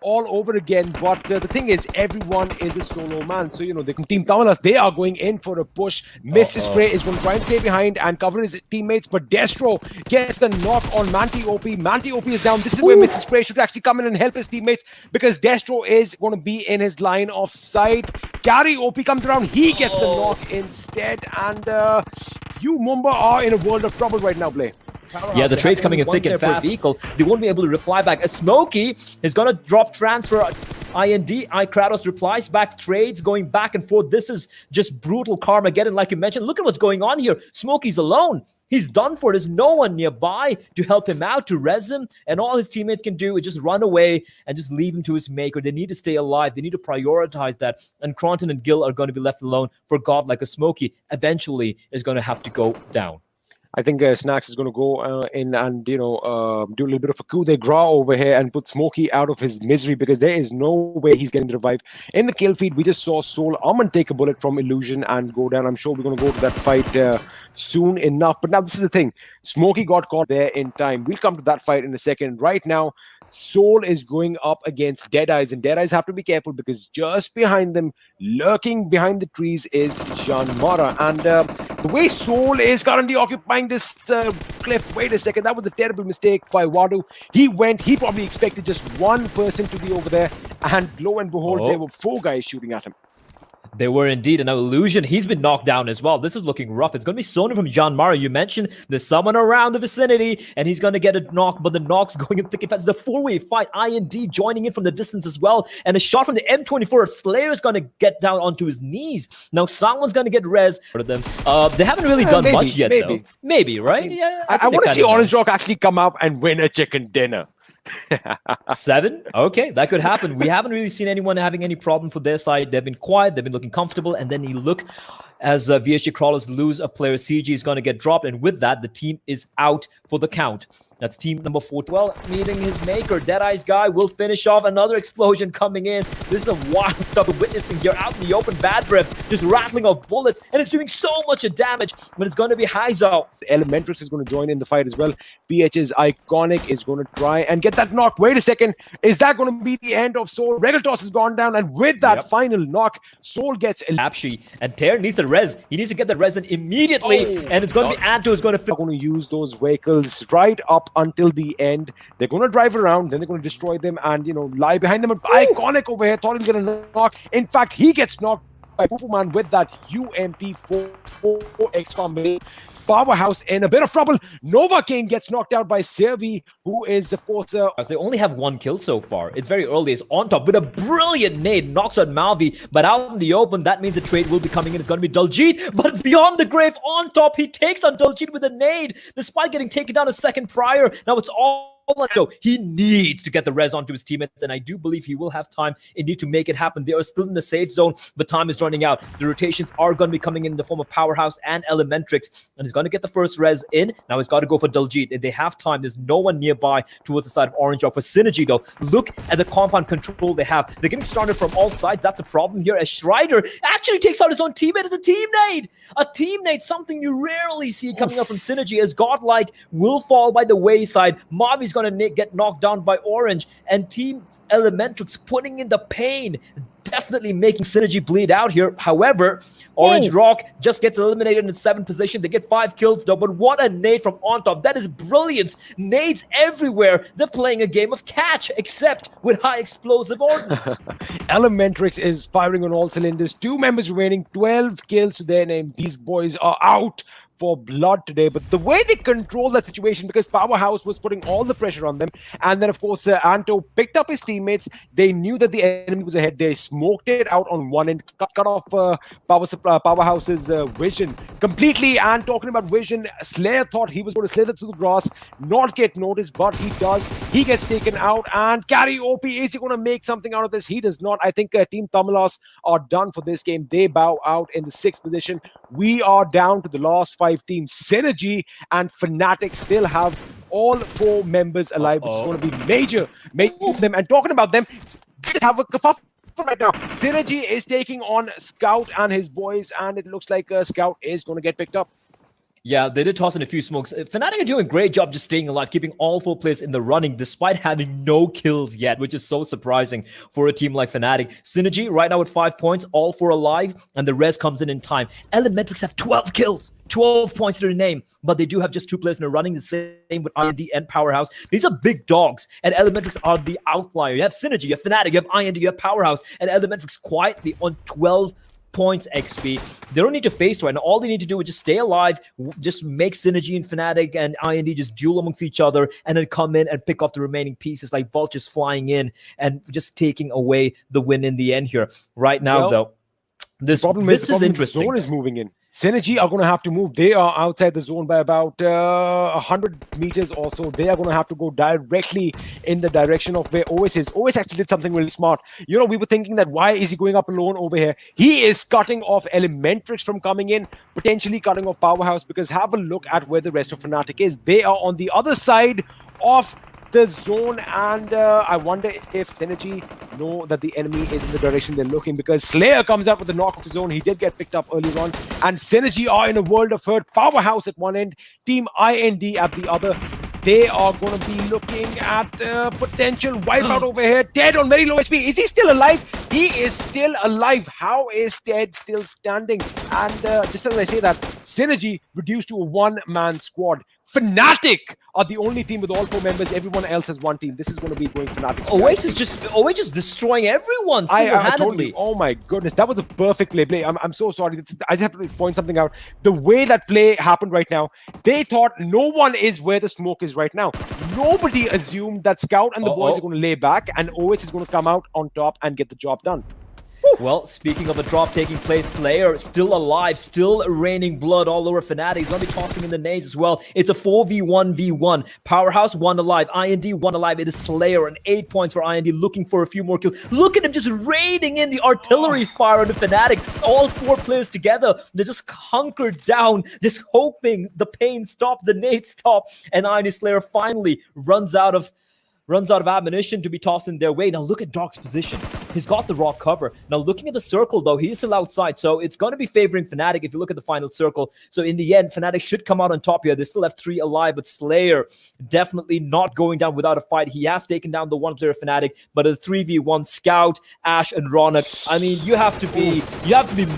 all over again. But the thing is, everyone is a solo man. So, the Team Tamalas, they are going in for a push. Mr. Spray is going to try and stay behind and cover his teammates. But Destro gets the knock on Manti OP. Manti OP is down. This is where Mr. Spray should actually come in and help his teammates, because Destro is going to be in his line of sight. Gary OP comes around. He gets the knock instead. And you, Mumba, are in a world of trouble right now, Blay. Yeah, the trade's coming in thick and fast. They won't be able to reply back. A Smokey is going to drop transfer. IND, Kratos replies back, trades going back and forth. This is just brutal Carmageddon, like you mentioned. Look at what's going on here. Smokey's alone. He's done for. There's no one nearby to help him out, to res him, and all his teammates can do is just run away and just leave him to his maker. They need to stay alive. They need to prioritize that. And Cronton and Gil are going to be left alone, for God like a Smokey eventually is going to have to go down. I think Snacks is going to go in and, do a little bit of a coup de grace over here and put Smokey out of his misery, because there is no way he's getting the revive. In the kill feed, we just saw Soul Aman take a bullet from Illusion and go down. I'm sure we're going to go to that fight soon enough. But now this is the thing. Smokey got caught there in time. We'll come to that fight in a second. Right now, Soul is going up against Deadeyes, and Deadeyes have to be careful, because just behind them, lurking behind the trees, is Jean Mara. And the way Soul is currently occupying this cliff, wait a second, that was a terrible mistake by Wadu. He probably expected just one person to be over there, and lo and behold, there were 4 guys shooting at him. They were indeed. And now Illusion, he's been knocked down as well. This is looking rough. It's going to be Sona from Jean Mara. You mentioned there's someone around the vicinity, and he's going to get a knock, but the knock's going in thick and fast. The 4-way fight. IND joining in from the distance as well. And a shot from the M24. Slayer's going to get down onto his knees. Now someone's going to get res for them. They haven't really done much yet, though. Maybe, right? I mean, Yeah. I want to see Orange Rock actually come up and win a chicken dinner. 7? Okay, that could happen. We haven't really seen anyone having any problem for their side. They've been quiet, they've been looking comfortable, and then you look as VSG Crawlers lose a player. CG is going to get dropped, and with that, the team is out for the count. That's team number 4. Well, meeting his maker. Deadeye's guy will finish off. Another explosion coming in. This is a wild stuff we're witnessing here out in the open. Bad Breath just rattling off bullets, and it's doing so much damage, but it's going to be Haizo. Elementrix is going to join in the fight as well. PH's Iconic is going to try and get that knock. Wait a second. Is that going to be the end of Soul? Regatoss has gone down, and with that final knock, Soul gets... Apshi, and Ter needs the res. He needs to get the res in immediately, and it's going to be Anto who's going to... They're going to use those vehicles right up until the end. They're going to drive around, then they're going to destroy them and, lie behind them. Iconic over here thought he'll get a knock. In fact, he gets knocked by Poopu Man with that UMP4X combination. Powerhouse in a bit of trouble. Nova King gets knocked out by Servi, who is, of course... They only have 1 kill so far. It's very early. It's on top with a brilliant nade. Knocks out Malvi, but out in the open, that means the trade will be coming in. It's going to be Daljeet, but beyond the grave, on top, he takes on Daljeet with a nade, despite getting taken down a second prior. Now it's all... So he needs to get the res onto his teammates, and I do believe he will have time. He needs to make it happen. They are still in the safe zone, but time is running out. The rotations are going to be coming in the form of Powerhouse and Elementrix, and he's going to get the first res in. Now he's got to go for Daljeet. They have time. There's no one nearby towards the side of Orange Rock. For Synergy, though, look at the compound control they have. They're getting started from all sides. That's a problem here, as Schreider actually takes out his own teammate as a team nade. A team nade, something you rarely see coming up from Synergy, as Godlike will fall by the wayside. Mavi's going to get knocked down by Orange, and Team Elementrix putting in the pain, definitely making Synergy bleed out here. However, Orange Rock just gets eliminated in 7th position. They get 5 kills though, but what a nade from on top. That is brilliance. Nades everywhere. They're playing a game of catch, except with high explosive ordnance. Elementrix is firing on all cylinders. 2 members remaining, 12 kills to their name. These boys are out for blood today, but the way they control that situation, because Powerhouse was putting all the pressure on them, and then of course Anto picked up his teammates. They knew that the enemy was ahead. They smoked it out on one end, cut off Powerhouse's vision completely. And talking about vision, Slayer thought he was going to slither through the grass, not get noticed, but he does. He gets taken out, and Carry OP, is he going to make something out of this? He does not. I think Team Tamalas are done for this game. They bow out in the 6th position. We are down to the last 5 teams. Synergy and Fnatic still have all 4 members alive, which is going to be major for them. And talking about them, they have a kerfuffle right now. Synergy is taking on Scout and his boys, and it looks like Scout is going to get picked up. Yeah, they did toss in a few smokes. Fnatic are doing a great job just staying alive, keeping all 4 players in the running despite having no kills yet, which is so surprising for a team like Fnatic. Synergy right now with 5 points, all 4 alive, and the rest comes in time. Elementrix have 12 kills, 12 points to their name, but they do have just 2 players in the running, the same with IND and Powerhouse. These are big dogs, and Elementrix are the outlier. You have Synergy, you have Fnatic, you have IND, you have Powerhouse, and Elementrix quietly on 12 points XP. They don't need to face right now. All they need to do is just stay alive, just make Synergy and Fnatic and IND just duel amongst each other, and then come in and pick off the remaining pieces like vultures flying in and just taking away the win in the end here. Right now, though, this is interesting. The zone is moving in. Synergy are going to have to move. They are outside the zone by about 100 meters or so. They are going to have to go directly in the direction of where OS is. OS actually did something really smart. You know, we were thinking that why is he going up alone over here? He is cutting off Elementrix from coming in, potentially cutting off Powerhouse, because have a look at where the rest of Fnatic is. They are on the other side of the zone, and I wonder if Synergy know that the enemy is in the direction they're looking, because Slayer comes out with the knock of his own. He did get picked up earlier on, and Synergy are in a world of hurt. Powerhouse at one end, Team IND at the other. They are going to be looking at potential wipeout over here. Ted on very low HP. Is he still alive? He is still alive. How is Ted still standing? And just as I say that, Synergy reduced to a one-man squad. Fnatic are the only team with all 4 members. Everyone else has one team. This is going to be going Fnatic. OH is destroying everyone single-handedly. I told you, oh my goodness, that was a perfect play. I'm so sorry. I just have to point something out. The way that play happened right now, they thought no one is where the smoke is right now. Nobody assumed that Scout and the boys are going to lay back, and OS is going to come out on top and get the job done. Well, speaking of a drop taking place, Slayer still alive, still raining blood all over Fnatic. He's going to be tossing in the nades as well. It's a 4v1v1. Powerhouse, 1 alive. IND, 1 alive. It is Slayer, and 8 points for IND, looking for a few more kills. Look at him just raiding in the artillery fire on the Fnatic. All 4 players together. They're just hunkered down, just hoping the pain stops, the nades stop, and IND Slayer finally runs out of ammunition to be tossed in their way. Now look at Dark's position. He's got the rock cover. Now looking at the circle though, he's still outside. So it's going to be favoring Fnatic if you look at the final circle. So in the end, Fnatic should come out on top here. They still have 3 alive, but Slayer definitely not going down without a fight. He has taken down the 1 player Fnatic, but a 3v1 Scout, Ash, and Ronak. I mean, you have to be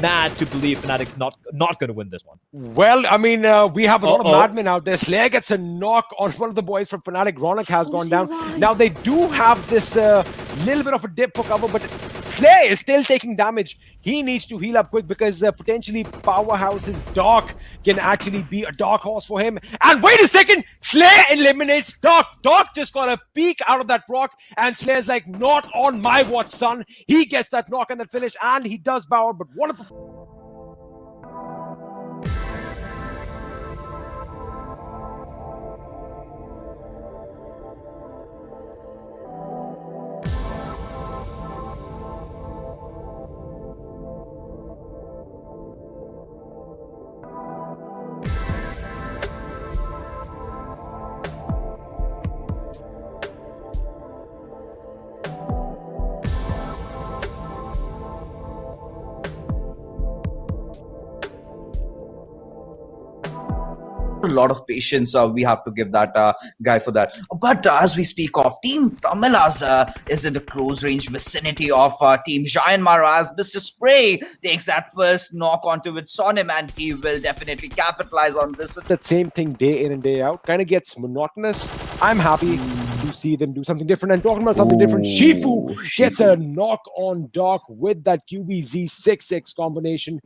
mad to believe Fnatic's not going to win this one. Well, I mean, we have a lot of madmen out there. Slayer gets a knock on one of the boys from Fnatic. Ronak has gone down. Now they do have this little bit of a dip for cover, but Slayer is still taking damage. He needs to heal up quick because potentially Powerhouse's Dark can actually be a dark horse for him. And wait a second, Slayer eliminates Dark. Dark just got a peek out of that rock, and Slayer's like, not on my watch, son. He gets that knock and that finish, and he does bow, but what a performance. A lot of patience we have to give that guy for that. But as we speak of, Team Tamilas is in the close range vicinity of Team Giant Mara, as Mr. Spray takes that first knock onto it on him, and he will definitely capitalize on this. That same thing day in and day out kind of gets monotonous. I'm happy to see them do something different. And talking about something different, Shifu gets a knock on Dark with that QBZ 6-6 combination.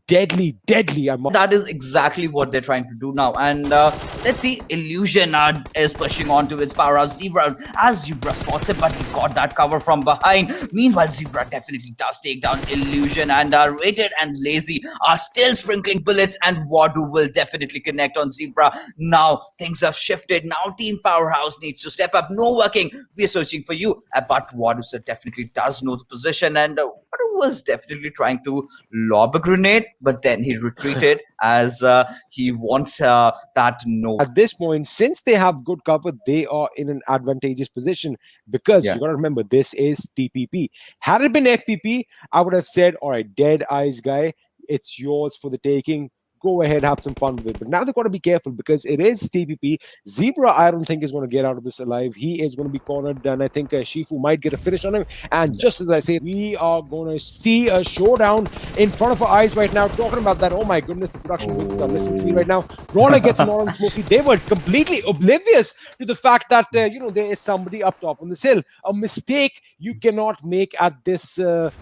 Deadly. That is exactly what they're trying to do now. And let's see, Illusion is pushing on to its Powerhouse. Zebra, as Zebra spots it, but he got that cover from behind. Meanwhile, Zebra definitely does take down Illusion, and Rated and Lazy are still sprinkling bullets, and Wadu will definitely connect on Zebra. Now things have shifted. Now Team Powerhouse needs to step up. No working. We're searching for you. But Wadu sir definitely does know the position, and Wadu was definitely trying to lob a grenade, but then he retreated as he wants that no. At this point, since they have good cover, they are in an advantageous position, because you got to remember, this is TPP. Had it been FPP, I would have said, all right, Dead Eyes guy, it's yours for the taking. go ahead, have some fun with it. But now they've got to be careful because it is TPP. Zebra, I don't think is going to get out of this alive. He is going to be cornered, and I think Shifu might get a finish on him. And just as I say, we are going to see a showdown in front of our eyes right now. Talking about that, oh my goodness, the production business are listening to me right now. Rona gets an orange smoky. They were completely oblivious to the fact that there is somebody up top on this hill. A mistake you cannot make at this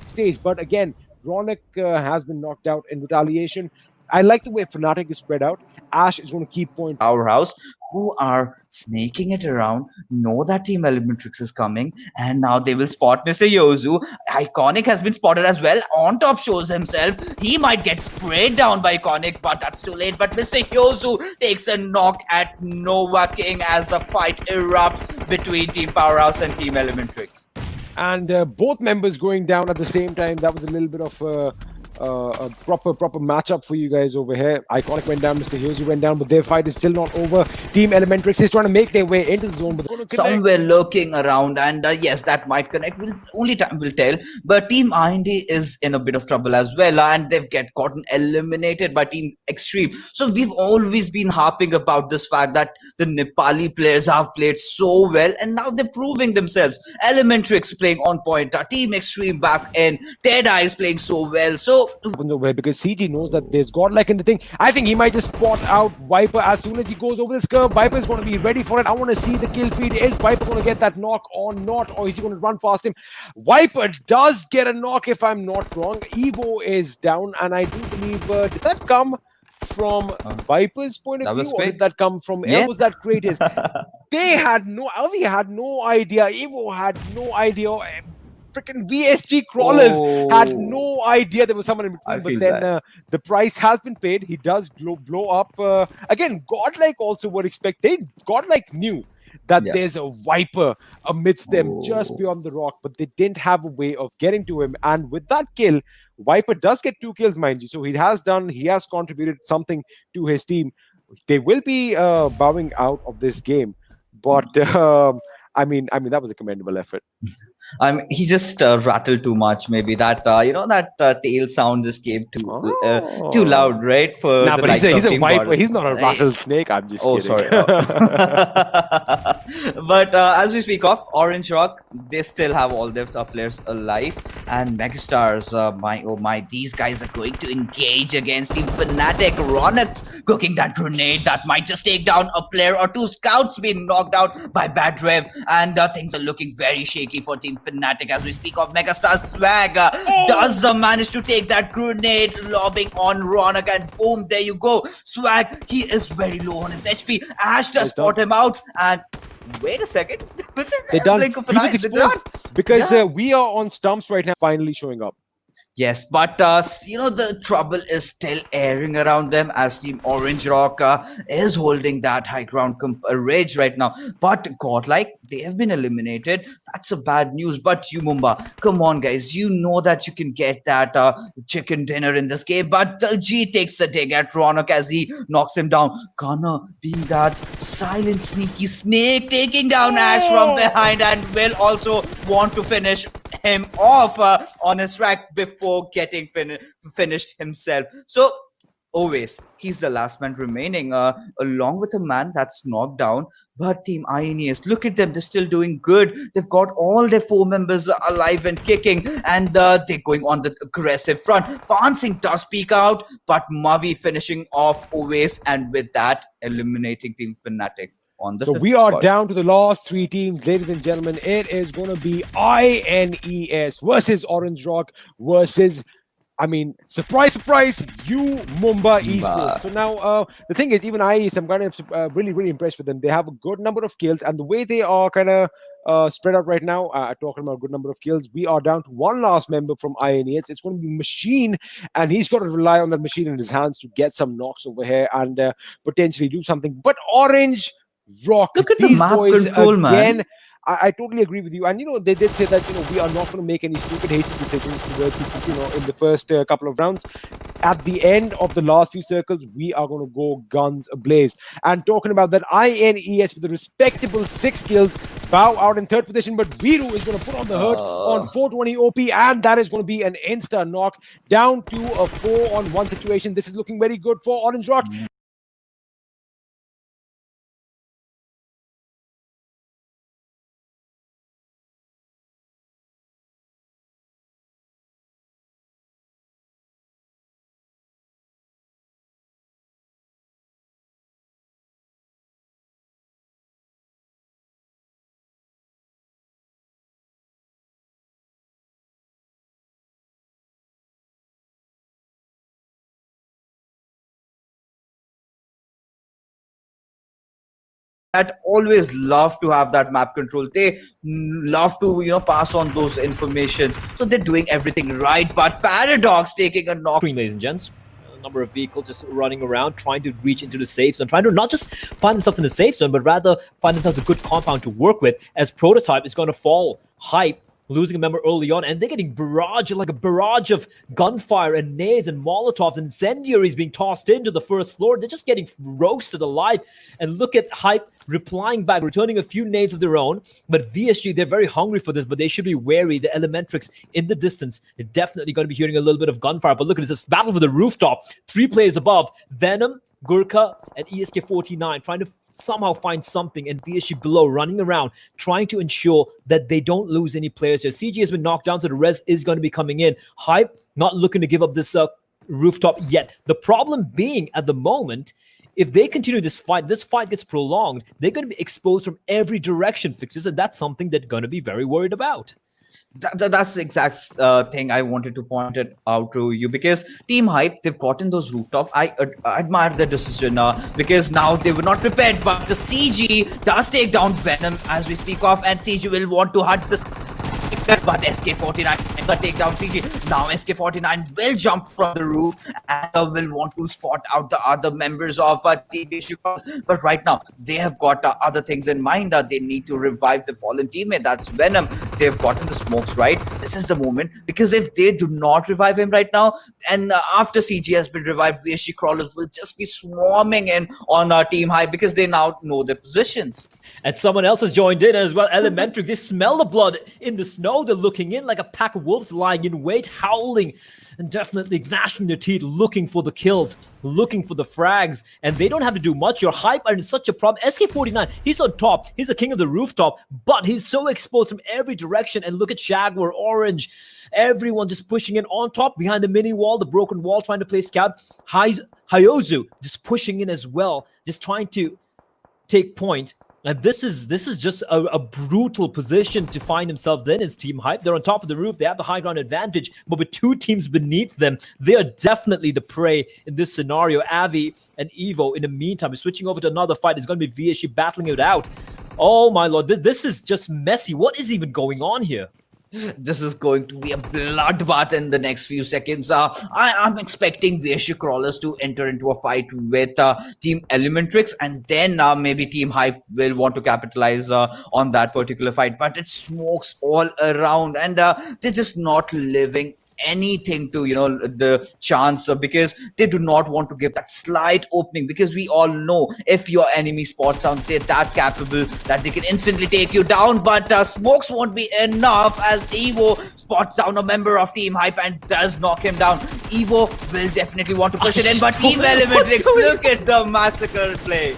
stage. But again, Ronak has been knocked out in retaliation. I like the way Fnatic is spread out. Ash is going to keep point. Powerhouse, who are snaking it around, know that Team Elementrix is coming, and now they will spot Mr. Yozu. Iconic has been spotted as well. On top shows himself. He might get sprayed down by Iconic, but that's too late. But Mr. Yozu takes a knock at Nova King as the fight erupts between Team Powerhouse and Team Elementrix. And both members going down at the same time. That was a little bit of a proper matchup for you guys over here. Iconic went down, Mr. Hyozu went down, but their fight is still not over. Team Elementrix is trying to make their way into the zone, but somewhere lurking around, and yes, that might connect. Only time will tell. But Team IND is in a bit of trouble as well, and they've gotten eliminated by Team Extreme. So we've always been harping about this fact that the Nepali players have played so well, and now they're proving themselves. Elementrix playing on point, Team Extreme back in, Deadeye is playing so well. So over here because CG knows that there's godlike in the thing. I think he might just spot out Viper as soon as he goes over this curve. Viper is going to be ready for it. I want to see the kill feed. Is Viper going to get that knock or not? Or is he going to run past him? Viper does get a knock if I'm not wrong. Evo is down, and I do believe, did that come from Viper's point of view, or did that come from was that greatest? They had no, Avi had no idea. Evo had no idea. Freaking VSG crawlers had no idea there was someone in between, but then the price has been paid. He does blow up. Again, Godlike also were expected. Godlike knew that there's a Viper amidst them just beyond the rock, but they didn't have a way of getting to him. And with that kill, Viper does get 2 kills, mind you. So he has contributed something to his team. They will be bowing out of this game, but I mean, that was a commendable effort. He just rattled too much. Maybe that that tail sound just came too loud, right? For but he's a Viper. He's not a rattlesnake. I'm just kidding. Sorry. But as we speak of Orange Rock, they still have all their top players alive, and Megastars. My, these guys are going to engage against Team Fnatic. Ronix cooking that grenade that might just take down a player or two. Scouts being knocked out by Bad Rev, and things are looking very shaky for Team Fnatic as we speak of. Megastar Swag does manage to take that grenade, lobbing on Ronak, and boom, there you go. Swag, he is very low on his HP. Ash does spot him out, and wait a second. They're done. Because we are on stumps right now, finally showing up. Yes, but the trouble is still airing around them as Team Orange Rock is holding that high ground rage right now. But Godlike, they have been eliminated. That's a bad news. But you, Mumba, come on, guys. You know that you can get that chicken dinner in this game. But G takes a dig at Ronak as he knocks him down. Gunner being that silent, sneaky snake, taking down Ash from behind, and will also want to finish him off on his track before getting finished himself. So always he's the last man remaining, along with a man that's knocked down. But Team INES, look at them, they're still doing good. They've got all their 4 members alive and kicking, and they're going on the aggressive front. Pansing does peek out, but Mavi finishing off always, and with that eliminating Team Fnatic. So we are down to the last 3 teams, ladies and gentlemen. It is going to be INES versus Orange Rock versus, surprise, you Mumba Esports. So now the thing is, even INES, I'm kind of really impressed with them. They have a good number of kills, and the way they are kind of spread out right now, talking about a good number of kills, we are down to 1 last member from INES. It's going to be Machine, and he's got to rely on that machine in his hands to get some knocks over here and potentially do something. But Orange Rock, look at these the map boys control, again. Man. I totally agree with you. And they did say that we are not going to make any stupid hasty decisions towards in the first couple of rounds. At the end of the last few circles, we are going to go guns ablaze. And talking about that, INES with a respectable 6 kills, Bao out in third position, but Viru is going to put on the hurt on 420 OP, and that is going to be an insta knock down to a 4-on-1 situation. This is looking very good for Orange Rot. That always love to have that map control. They love to pass on those informations. So they're doing everything right. But Paradox taking a knock. Ladies and gents, a number of vehicles just running around, trying to reach into the safe zone, trying to not just find themselves in the safe zone, but rather find themselves a good compound to work with, as Prototype is going to fall. Hype losing a member early on, and they're getting like a barrage of gunfire and nades and molotovs and incendiaries being tossed into the first floor. They're just getting roasted alive. And look at Hype replying back, returning a few nades of their own. But VSG, they're very hungry for this, but they should be wary. The Elementrix in the distance, they're definitely going to be hearing a little bit of gunfire. But look at this battle for the rooftop. 3 players above. Venom, Gurkha, and ESK49 trying to somehow find something, and VSG below running around trying to ensure that they don't lose any players here. CG has been knocked down, so the res is going to be coming in. Hype not looking to give up this rooftop yet. The problem being at the moment, if they continue this fight gets prolonged, they're going to be exposed from every direction, Fixes, and that's something they're going to be very worried about. That's the exact thing I wanted to point it out to you, because Team Hype, they've gotten those rooftop. I admire the decision because now they were not prepared, but the CG does take down Venom as we speak of, and CG will want to hunt this. But SK49 ends a takedown CG. Now SK49 will jump from the roof and will want to spot out the other members of Team Issue. But right now, they have got other things in mind. They need to revive the fallen teammate. That's Venom. They've gotten the smokes, right? This is the moment. Because if they do not revive him right now, and after CG has been revived, VSG Crawlers will just be swarming in on Team High, because they now know their positions. And someone else has joined in as well. Elementric, they smell the blood in the snow. They're looking in like a pack of wolves lying in wait, howling and definitely gnashing their teeth, looking for the kills, looking for the frags. And they don't have to do much. Your Hype are in such a problem. SK49, he's on top. He's the king of the rooftop, but he's so exposed from every direction. And look at Jaguar, Orange, everyone just pushing in on top, behind the mini wall, the broken wall, trying to play scout. Hyozu just pushing in as well, just trying to take point. And this is just a brutal position to find themselves in. It's Team Hype. They're on top of the roof. They have the high ground advantage. But with 2 teams beneath them, they are definitely the prey in this scenario. Avi and Evo, in the meantime, is switching over to another fight. It's going to be VSG battling it out. Oh, my Lord. This is just messy. What is even going on here? This is going to be a bloodbath in the next few seconds. I'm expecting VSG Crawlers to enter into a fight with Team Elementrix, and then maybe Team Hype will want to capitalize on that particular fight. But it smokes all around, and they're just not living anything to the chance, because they do not want to give that slight opening, because we all know if your enemy spots out, they're that capable that they can instantly take you down. But smokes won't be enough, as Evo spots down a member of Team Hype and does knock him down. Evo will definitely want to push it in, but Team Elementrix, look at the massacre play.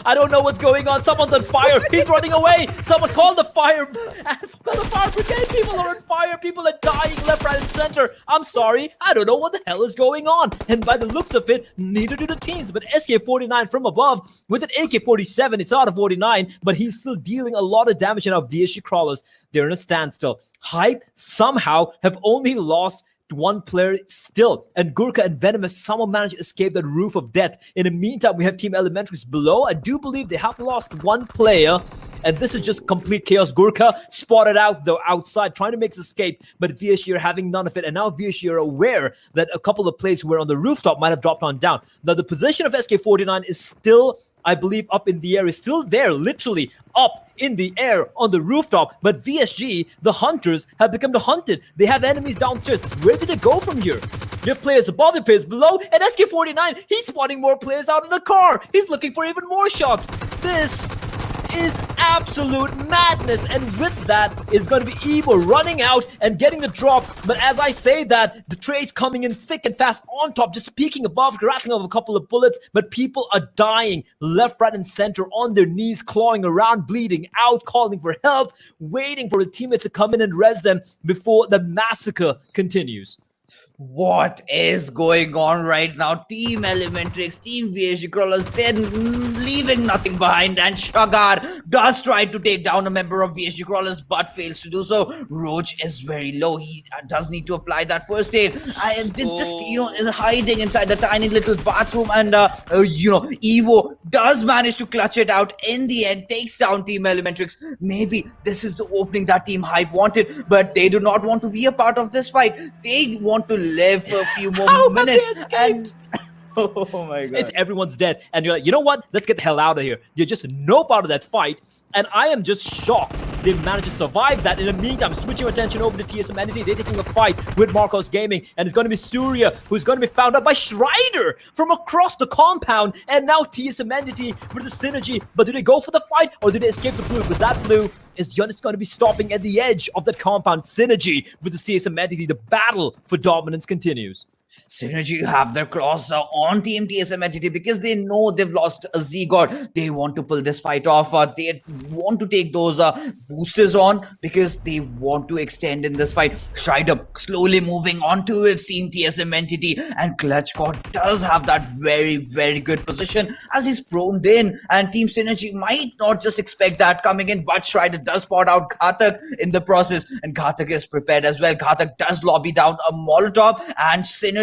I don't know what's going on. Someone's on fire. He's running away. Someone call the fire. Call the fire brigade. People are on fire. People are dying left, right, and center. I'm sorry. I don't know what the hell is going on. And by the looks of it, neither do the teams. But SK49 from above with an AK-47. It's out of 49, but he's still dealing a lot of damage. And our VSG Crawlers, they're in a standstill. Hype somehow have only lost 1 player still, and Gurkha and Venom has somehow managed to escape that roof of death. In the meantime, we have Team Elementrix below. I do believe they have lost 1 player, and this is just complete chaos. Gurkha spotted out though outside, trying to make his escape, but VSG are having none of it. And now VSG are aware that a couple of players who were on the rooftop might have dropped on down. Now the position of SK49 is still, I believe, up in the air. Is still there, literally up in the air on the rooftop. But VSG, the hunters, have become the hunted. They have enemies downstairs. Where did it go from here? You have players above, the players below, and SK49, he's spotting more players out in the car. He's looking for even more shots. This is absolute madness. And with that, it's going to be Evo running out and getting the drop. But as I say that, the trade's coming in thick and fast on top, just peeking above, rattling off a couple of bullets. But people are dying left, right, and center on their knees, clawing around, bleeding out, calling for help, waiting for a teammate to come in and res them before the massacre continues. What is going on right now? Team Elementrix, Team VSG Crawlers, they're leaving nothing behind, and Shagar does try to take down a member of VSG Crawlers but fails to do so. Roach is very low. He does need to apply that first aid. And just, is hiding inside the tiny little bathroom, and, Evo does manage to clutch it out in the end, takes down Team Elementrix. Maybe this is the opening that Team Hype wanted, but they do not want to be a part of this fight. They want to live for a few more minutes, and oh my god, it's everyone's dead, and you're like, you know what, let's get the hell out of here. You're just no part of that fight, and I am just shocked they managed to survive that. In the meantime, switching attention over to TSM Entity, they're taking a fight with Marcos Gaming, and it's going to be Surya who's going to be found out by Strider from across the compound, and now TSM Entity with the synergy. But do they go for the fight, or do they escape the blue? Because that blue is just going to be stopping at the edge of that compound. Synergy with the TSM Entity, the battle for dominance continues. Synergy have their claws on Team TSM Entity because they know they've lost a Z-God. They want to pull this fight off. They want to take those boosters on because they want to extend in this fight. Strider slowly moving on to its Team TSM Entity, and Clutch God does have that very, very good position as he's proned in, and Team Synergy might not just expect that coming in, but Strider does spot out Ghatak in the process, and Ghatak is prepared as well. Ghatak does lobby down a Molotov, and Synergy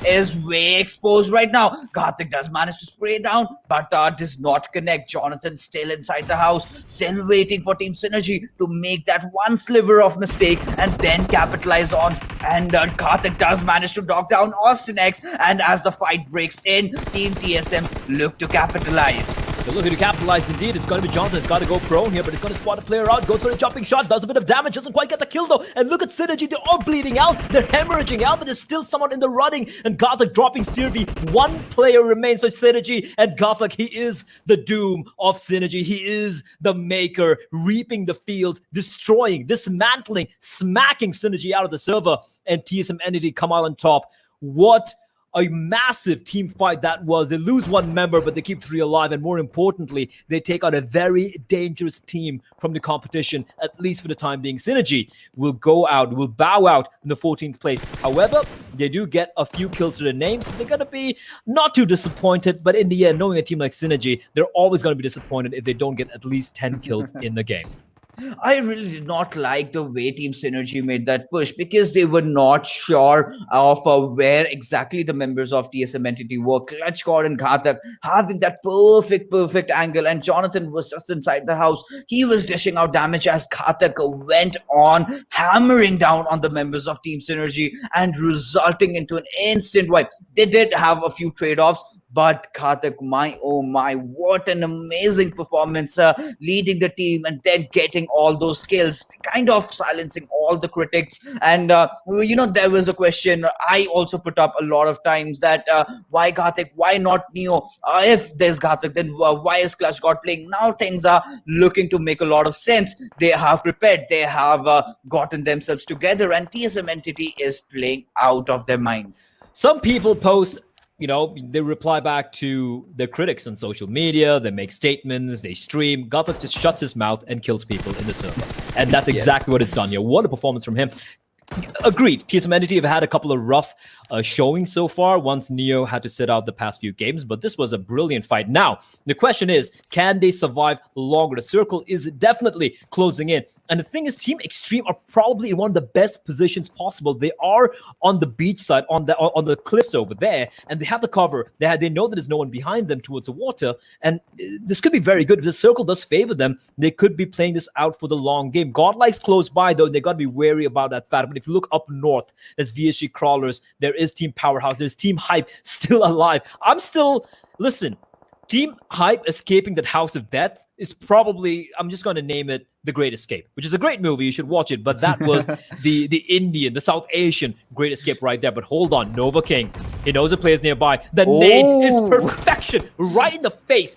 is way exposed right now. Ghatak does manage to spray down, but does not connect. Jonathan still inside the house, still waiting for Team Synergy to make that one sliver of mistake and then capitalize on. And Ghatak does manage to knock down Austin X, and as the fight breaks in, Team TSM look to capitalize. They're looking to capitalize indeed. It's going to be Jonathan. It's got to go prone here, but it's going to spot a player out. Goes for a jumping shot. Does a bit of damage. Doesn't quite get the kill though. And look at Synergy. They're all bleeding out. They're hemorrhaging out, but there's still someone in the running. And Ghatak dropping Sirvi. One player remains for Synergy. And Ghatak, he is the doom of Synergy. He is the maker, reaping the field, destroying, dismantling, smacking Synergy out of the server. And TSM Entity come out on top. What a massive team fight that was. They lose one member, but they keep 3 alive, and more importantly, they take out a very dangerous team from the competition, at least for the time being. Synergy will go out, will bow out in the 14th place. However, they do get a few kills to their names, so they're going to be not too disappointed, but in the end, knowing a team like Synergy, they're always going to be disappointed if they don't get at least 10 kills in the game. I really did not like the way Team Synergy made that push because they were not sure of where exactly the members of TSM Entity were. Clutch God and Ghatak having that perfect angle, and Jonathan was just inside the house. He was dishing out damage as Ghatak went on hammering down on the members of Team Synergy and resulting into an instant wipe. They did have a few trade-offs, but Ghatak, my oh my, what an amazing performance, leading the team and then getting all those kills, kind of silencing all the critics. And there was a question I also put up a lot of times that why Ghatak, why not Neo? If there's Ghatak, then why is Clutch God playing? Now things are looking to make a lot of sense. They have prepared, they have gotten themselves together, and TSM Entity is playing out of their minds. Some people post, they reply back to their critics on social media, they make statements, they stream. Ghatak just shuts his mouth and kills people in the server. And that's exactly what it's done here. What a performance from him. Agreed. TSM Entity have had a couple of rough showings so far once Neo had to sit out the past few games, but this was a brilliant fight. Now, the question is, can they survive longer? The circle is definitely closing in. And the thing is, Team Extreme are probably in one of the best positions possible. They are on the beach side, on the cliffs over there, and they have the cover. They know that there's no one behind them towards the water, and this could be very good. If the circle does favor them, they could be playing this out for the long game. Godlike's close by, though. They got to be wary about that fact. But if you look up north, there's VSG Crawlers, there is Team Powerhouse, there's Team Hype still alive. Listen, Team Hype escaping that house of death is probably, I'm just going to name it The Great Escape, which is a great movie. You should watch it. But that was the Indian, the South Asian Great Escape right there. But hold on, Nova King He knows the players nearby. The nade is Oh. perfection, right in the face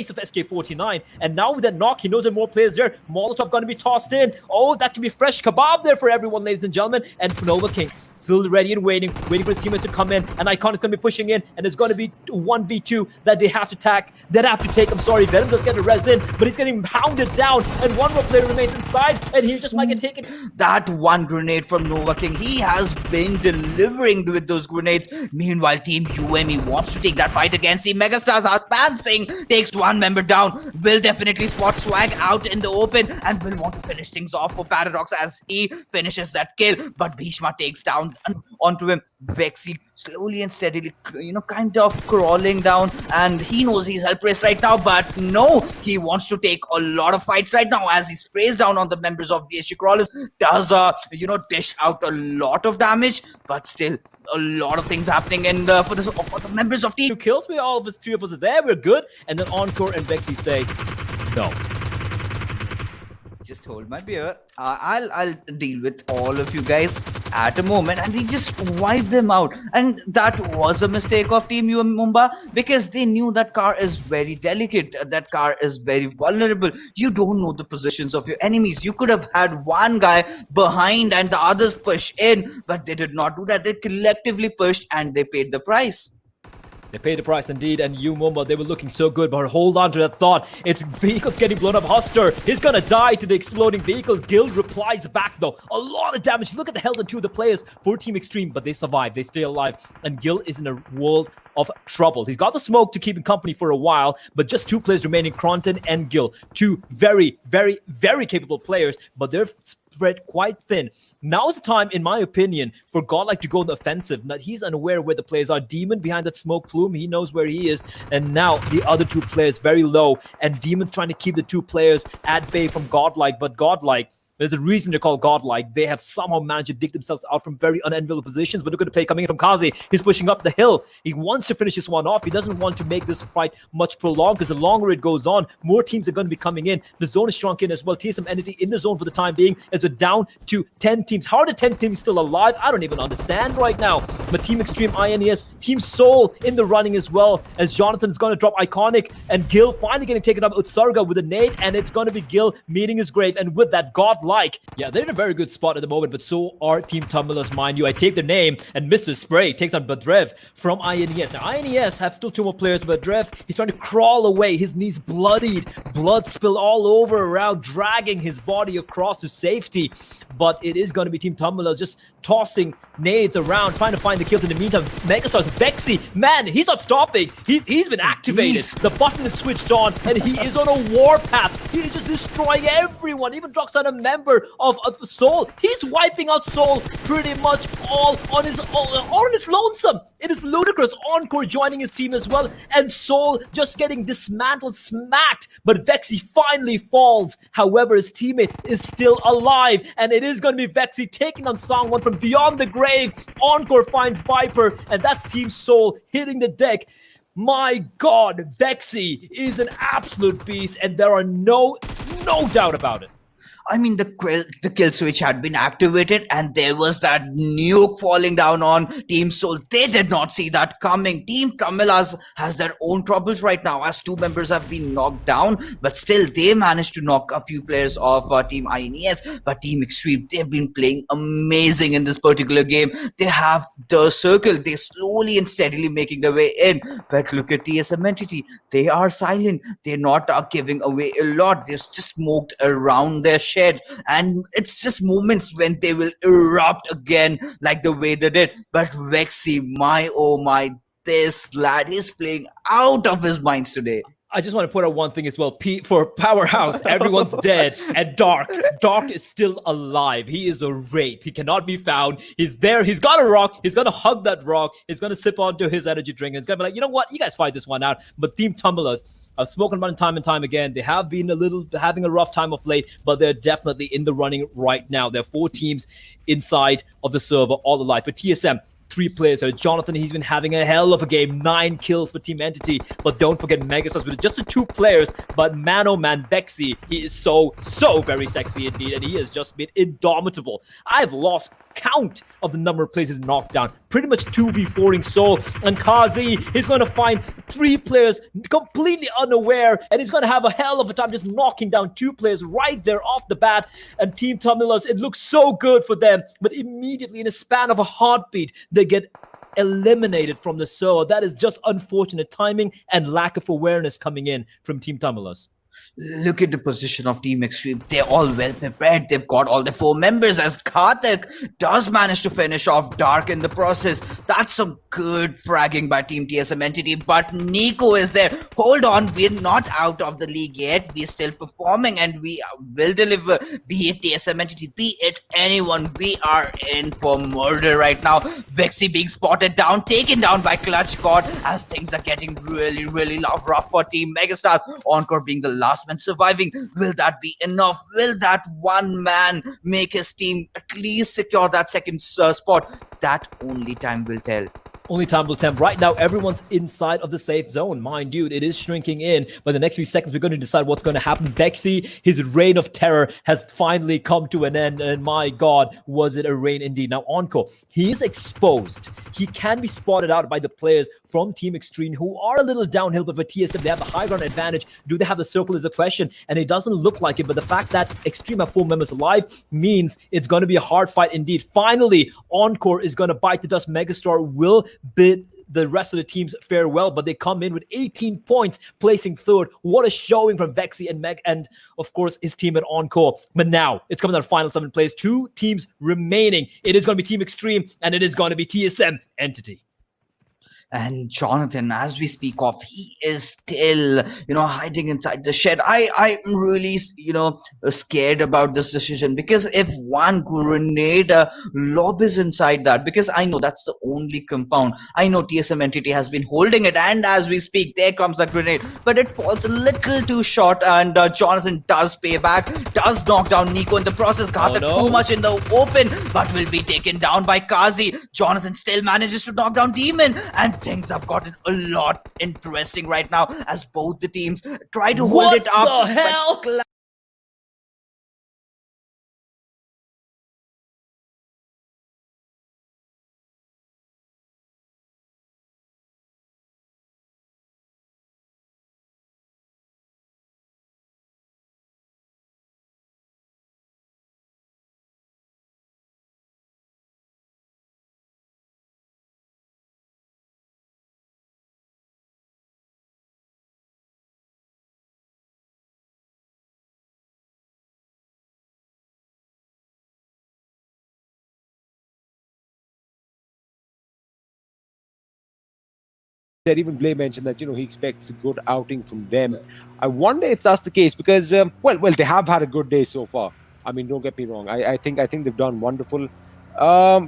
of SK49. And now with that knock, he knows there are more players there. Molotov going to be tossed in. Oh, that can be fresh kebab there for everyone, ladies and gentlemen. And Nova King still ready and waiting for his teammates to come in. And Icon is going to be pushing in, and it's going to be 1v2 that they have to take. I'm sorry, Venom does get a res in, but he's getting pounded down, and one more player remains inside, and he just might get taken. That one grenade from Nova King, he has been delivering with those grenades. Meanwhile, Team UME wants to take that fight against the Megastars. Haspan Singh takes one member down. Will definitely spot Swag out in the open and will want to finish things off for Paradox as he finishes that kill. But Bhishma takes down onto him. Vexy slowly and steadily, kind of crawling down, and he knows he's helpless right now, but no, he wants to take a lot of fights right now as he sprays down on the members of BSG Crawlers. Does dish out a lot of damage, but still a lot of things happening. And for the members of team, 2 kills, we all of us, 3 of us are there, we're good. And then Encore and Vexy say, no. just hold my beer. I'll deal with all of you guys at a moment, and he just wiped them out. And that was a mistake of Team Mumbai, because they knew that car is very delicate, that car is very vulnerable. You don't know the positions of your enemies. You could have had one guy behind and the others push in, but they did not do that. They collectively pushed and they paid the price. They paid the price indeed, and Mumbai, they were looking so good, but hold on to that thought. Its vehicle's getting blown up. Huster is gonna die to the exploding vehicle. Guild replies back though. A lot of damage. Look at the health of 2 of the players for Team Extreme, but they survive. They stay alive, and Guild is in a world of trouble. He's got the smoke to keep him company for a while, but just 2 players remaining, Cronton and Gil. 2 very, very, very capable players, but they're spread quite thin. Now is the time, in my opinion, for Godlike to go on the offensive. Now, he's unaware where the players are. Demon behind that smoke plume, he knows where he is. And now the other 2 players very low, and Demon's trying to keep the 2 players at bay from Godlike, but Godlike, there's a reason they're called godlike. They have somehow managed to dig themselves out from very unenviable positions. But look at the play coming in from Kazi. He's pushing up the hill. He wants to finish this one off. He doesn't want to make this fight much prolonged, because the longer it goes on, more teams are going to be coming in. The zone is shrunk in as well. TSM Entity in the zone for the time being. It's down to 10 teams. How are the 10 teams still alive? I don't even understand right now. But Team Extreme, INES, Team Soul in the running as well, as Jonathan is going to drop Iconic, and Gil finally getting taken up. Utsarga with a nade, and it's going to be Gil meeting his grave. And with that, godlike. Yeah, they're in a very good spot at the moment, but so are Team Tumblers, mind you. I take the name, and Mr. Spray takes on Badrev from INES. Now, INES have still 2 more players, but Badrev, he's trying to crawl away. His knees bloodied, blood spill all over around, dragging his body across to safety. But it is going to be Team Tumblers just tossing nades around, trying to find the kills. In the meantime, Megastars, Vexy, man, he's not stopping. He's been activated. The button is switched on, and he is on a warpath. He is just destroying everyone. Even Droxon, a member of Soul. He's wiping out Soul pretty much all on his lonesome. It is ludicrous. Encore joining his team as well, and Soul just getting dismantled, smacked. But Vexy finally falls. However, his teammate is still alive, and it is going to be Vexy taking on Songwon from beyond the grave. Encore finds Viper, and that's Team Soul hitting the deck. My God, Vexy is an absolute beast, and there are no doubt about it. I mean, the kill switch had been activated, and there was that nuke falling down on Team Soul. They did not see that coming. Team Kamilas has their own troubles right now, as 2 members have been knocked down, but still they managed to knock a few players off Team INES. But Team Extreme, they've been playing amazing in this particular game. They have the circle. They're slowly and steadily making their way in. But look at TSM Entity. They are silent. They're not giving away a lot. They're just smoked around their shed, and it's just moments when they will erupt again like the way they did. But Vexy, my oh my, this lad is playing out of his minds today. I just want to put out one thing as well. For Powerhouse, everyone's dead, and Dark is still alive. He is a wraith. He cannot be found. He's there. He's got a rock. He's going to hug that rock. He's going to sip onto his energy drink, and it's going to be like, you know what? You guys fight this one out. But Team Tumblers, I've spoken about it time and time again. They have been having a rough time of late, but they're definitely in the running right now. There are 4 teams inside of the server, all alive. For TSM, 3 players. So Jonathan, he's been having a hell of a game. 9 kills for Team Entity. But don't forget Megastars with just the 2 players. But man, oh man, Vexy, he is so very sexy indeed. And he has just been indomitable. I've lost count of the number of players he's knocked down. Pretty much 2v4ing Soul. And Kazi, he's going to find 3 players completely unaware, and he's going to have a hell of a time just knocking down 2 players right there off the bat. And Team Tamilos, it looks so good for them, but immediately in a span of a heartbeat, they get eliminated from the server. That is just unfortunate timing and lack of awareness coming in from Team Tamilos. Look at the position of Team Extreme. They're all well prepared. They've got all the 4 members, as Karthik does manage to finish off Dark in the process. That's some good fragging by Team TSM Entity. But Nico is there. Hold on, we're not out of the league yet. We're still performing and we will deliver. Be it TSM Entity, be it anyone. We are in for murder right now. Vexy being spotted down, taken down by Clutch God as things are getting really, really rough for Team Megastars. Encore being the last man surviving. Will that be enough? Will that one man make his team at least secure that second spot? That only time will tell. Only time will tell. Right now, everyone's inside of the safe zone. Mind you, it is shrinking in. But the next few seconds, we're going to decide what's going to happen. Vexy, his reign of terror has finally come to an end. And my God, was it a reign indeed. Now, Encore, he is exposed. He can be spotted out by the players from Team Extreme who are a little downhill, but for TSM, they have the high ground advantage. Do they have the circle is the question, and it doesn't look like it, but the fact that Extreme have 4 members alive means it's going to be a hard fight indeed. Finally, Encore is going to bite the dust. Megastar will bid the rest of the teams farewell, but they come in with 18 points, placing 3rd. What a showing from Vexy and Meg, and of course his team at Encore. But now it's coming down to final 7 players. 2 teams remaining. It is going to be Team Extreme, and it is going to be TSM Entity. And Jonathan, as we speak of, he is still, hiding inside the shed. I'm really, scared about this decision, because if one grenade lobbies inside that, because I know that's the only compound. I know TSM Entity has been holding it, and as we speak, there comes the grenade, but it falls a little too short, and Jonathan does pay back, does knock down Nico in the process. Got too much in the open, but will be taken down by Kazi. Jonathan still manages to knock down Demon, and things have gotten a lot interesting right now as both the teams try to hold it up. What the hell? Said even Blay mentioned that he expects a good outing from them. I wonder if that's the case, because well, they have had a good day so far. I mean, don't get me wrong. I think they've done wonderful.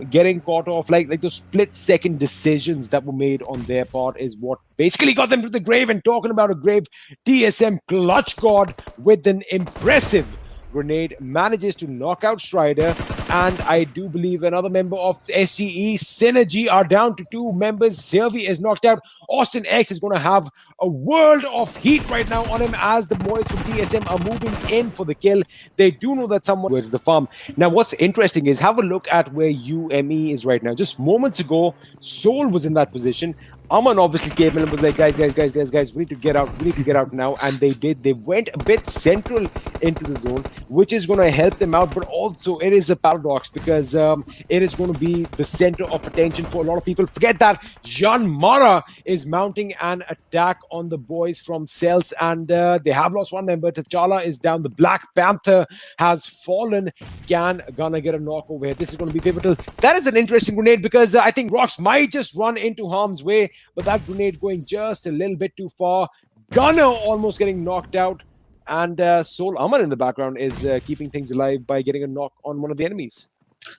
Getting caught off like those split-second decisions that were made on their part is what basically got them to the grave. And talking about a grave, TSM Clutch God with an impressive grenade manages to knock out Strider, and I do believe another member of SGE Synergy are down to 2 members. Sylvie is knocked out. Austin X is going to have a world of heat right now on him as the boys from TSM are moving in for the kill. They do know that someone where's the farm. Now what's interesting is have a look at where UME is right now. Just moments ago, Soul was in that position. Aman obviously came in and was like, guys, we need to get out now. And they did. They went a bit central into the zone, which is going to help them out. But also it is a paradox, because it is going to be the center of attention for a lot of people. Forget that Jean Mara is mounting an attack on the boys from Cells, and they have lost 1 member. T'Challa is down. The Black Panther has fallen. Gonna get a knock over here. This is going to be pivotal. That is an interesting grenade, because I think Rox might just run into harm's way. But that grenade going just a little bit too far. Gunner almost getting knocked out. And Soul Aman in the background is keeping things alive by getting a knock on one of the enemies.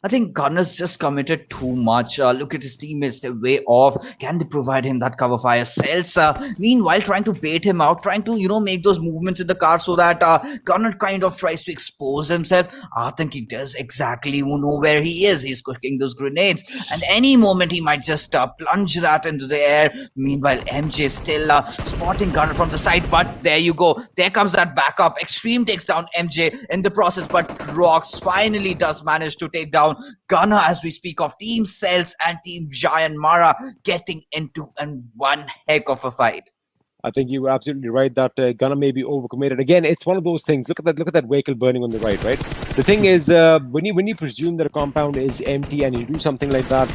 I think Gunner's just committed too much. Look at his teammates, they're way off. Can they provide him that cover fire? Cells, meanwhile, trying to bait him out, trying to, make those movements in the car so that Gunner kind of tries to expose himself. I think he does exactly know where he is. He's cooking those grenades. And any moment, he might just plunge that into the air. Meanwhile, MJ still spotting Gunner from the side. But there you go. There comes that backup. Extreme takes down MJ in the process. But Rox finally does manage to take takedown. Gunner, as we speak of, Team Cells and Team Giant Mara getting into one heck of a fight. I think you were absolutely right that Gunner may be overcommitted. Again, it's one of those things. Look at that! Look at that vehicle burning on the right. Right. The thing is, when you presume that a compound is empty and you do something like that,